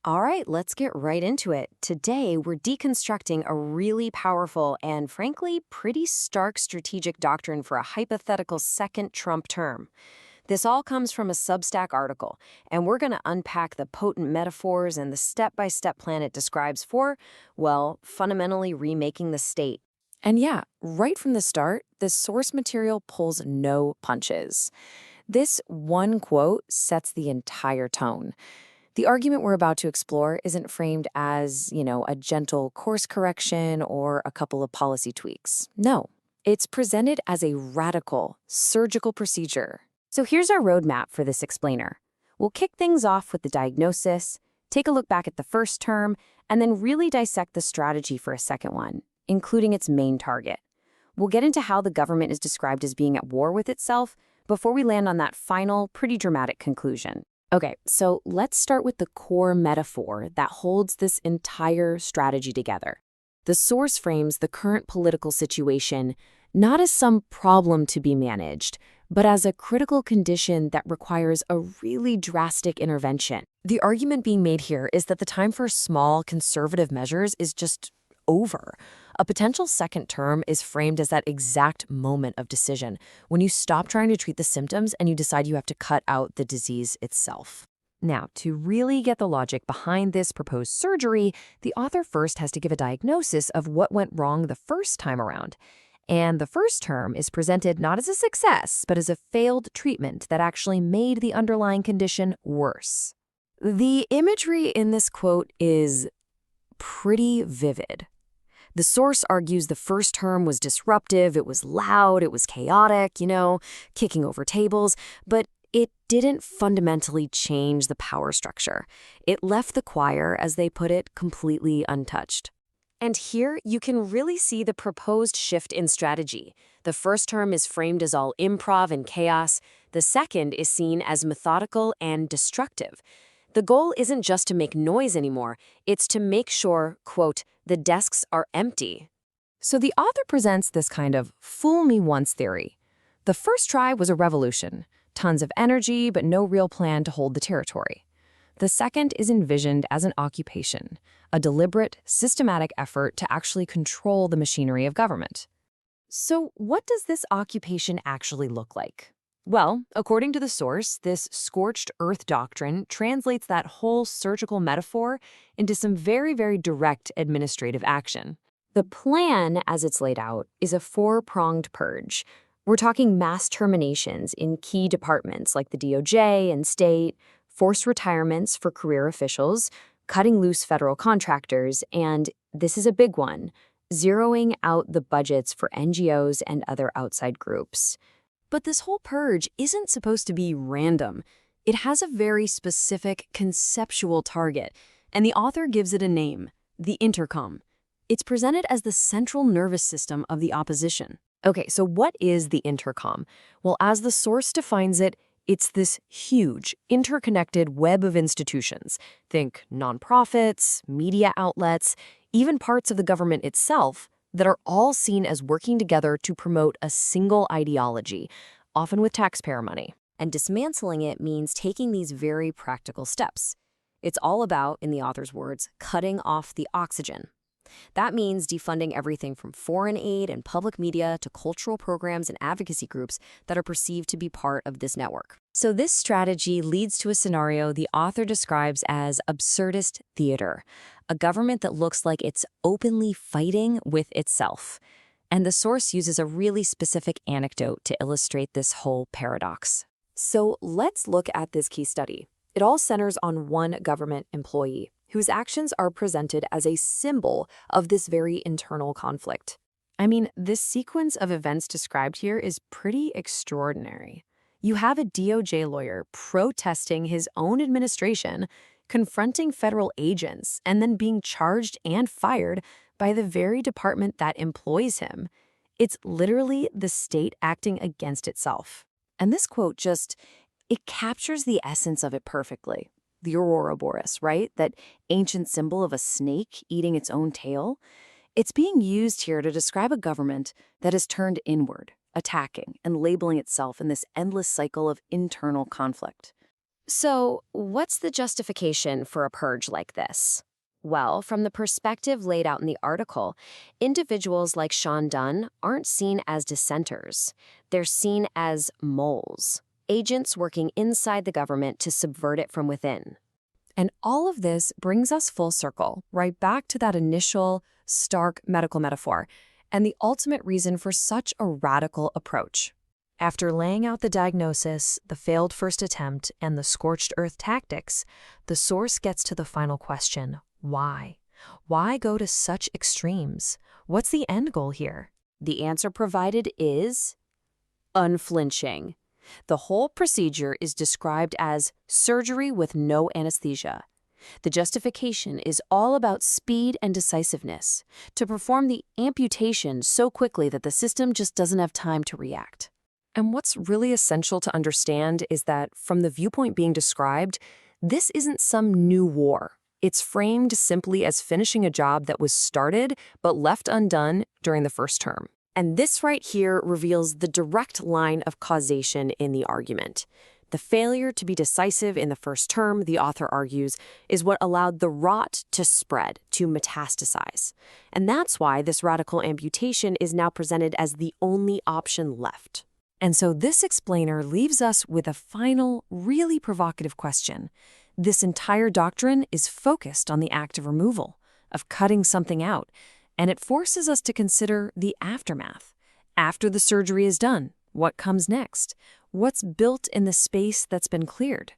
All right, let's get right into it. Today, we're deconstructing a really powerful and, frankly, pretty stark strategic doctrine for a hypothetical second Trump term. This all comes from a Substack article, and we're going to unpack the potent metaphors and the step-by-step plan it describes for, well, fundamentally remaking the state. And yeah, right from the start, the source material pulls no punches. This one quote sets the entire tone. The argument we're about to explore isn't framed as, a gentle course correction or a couple of policy tweaks. No, it's presented as a radical, surgical procedure. So here's our roadmap for this explainer. We'll kick things off with the diagnosis, take a look back at the first term, and then really dissect the strategy for a second one, including its main target. We'll get into how the government is described as being at war with itself before we land on that final, pretty dramatic conclusion. Okay, so let's start with the core metaphor that holds this entire strategy together. The source frames the current political situation not as some problem to be managed, but as a critical condition that requires a really drastic intervention. The argument being made here is that the time for small, conservative measures is just over. A potential second term is framed as that exact moment of decision, when you stop trying to treat the symptoms and you decide you have to cut out the disease itself. Now, to really get the logic behind this proposed surgery, the author first has to give a diagnosis of what went wrong the first time around. And the first term is presented not as a success, but as a failed treatment that actually made the underlying condition worse. The imagery in this quote is pretty vivid. The source argues the first term was disruptive, it was loud, it was chaotic, kicking over tables, but it didn't fundamentally change the power structure. It left the choir, as they put it, completely untouched. And here you can really see the proposed shift in strategy. The first term is framed as all improv and chaos. The second is seen as methodical and destructive. The goal isn't just to make noise anymore, it's to make sure, quote, the desks are empty. So the author presents this kind of fool me once theory. The first try was a revolution, tons of energy, but no real plan to hold the territory. The second is envisioned as an occupation, a deliberate, systematic effort to actually control the machinery of government. So what does this occupation actually look like? Well, according to the source, this scorched-earth doctrine translates that whole surgical metaphor into some very, very direct administrative action. The plan, as it's laid out, is a four-pronged purge. We're talking mass terminations in key departments like the DOJ and state, forced retirements for career officials, cutting loose federal contractors, and, this is a big one, zeroing out the budgets for NGOs and other outside groups. But this whole purge isn't supposed to be random. It has a very specific conceptual target, and the author gives it a name, the Intercom. It's presented as the central nervous system of the opposition. Okay, so what is the Intercom? Well, as the source defines it, it's this huge, interconnected web of institutions. Think nonprofits, media outlets, even parts of the government itself, that are all seen as working together to promote a single ideology, often with taxpayer money. And dismantling it means taking these very practical steps. It's all about, in the author's words, cutting off the oxygen. That means defunding everything from foreign aid and public media to cultural programs and advocacy groups that are perceived to be part of this network. So this strategy leads to a scenario the author describes as absurdist theater, a government that looks like it's openly fighting with itself. And the source uses a really specific anecdote to illustrate this whole paradox. So let's look at this key study. It all centers on one government employee, whose actions are presented as a symbol of this very internal conflict. I mean, this sequence of events described here is pretty extraordinary. You have a DOJ lawyer protesting his own administration, confronting federal agents, and then being charged and fired by the very department that employs him. It's literally the state acting against itself. And this quote it captures the essence of it perfectly. The Ouroboros, right? That ancient symbol of a snake eating its own tail. It's being used here to describe a government that has turned inward, attacking and labeling itself in this endless cycle of internal conflict. So, what's the justification for a purge like this? Well, from the perspective laid out in the article, individuals like Sean Dunn aren't seen as dissenters. They're seen as moles, agents working inside the government to subvert it from within. And all of this brings us full circle, right back to that initial, stark medical metaphor, and the ultimate reason for such a radical approach. After laying out the diagnosis, the failed first attempt, and the scorched earth tactics, the source gets to the final question: why? Why go to such extremes? What's the end goal here? The answer provided is unflinching. The whole procedure is described as surgery with no anesthesia. The justification is all about speed and decisiveness, to perform the amputation so quickly that the system just doesn't have time to react. And what's really essential to understand is that, from the viewpoint being described, this isn't some new war. It's framed simply as finishing a job that was started but left undone during the first term. And this right here reveals the direct line of causation in the argument. The failure to be decisive in the first term, the author argues, is what allowed the rot to spread, to metastasize. And that's why this radical amputation is now presented as the only option left. And so this explainer leaves us with a final, really provocative question. This entire doctrine is focused on the act of removal, of cutting something out, and it forces us to consider the aftermath. After the surgery is done, what comes next? What's built in the space that's been cleared?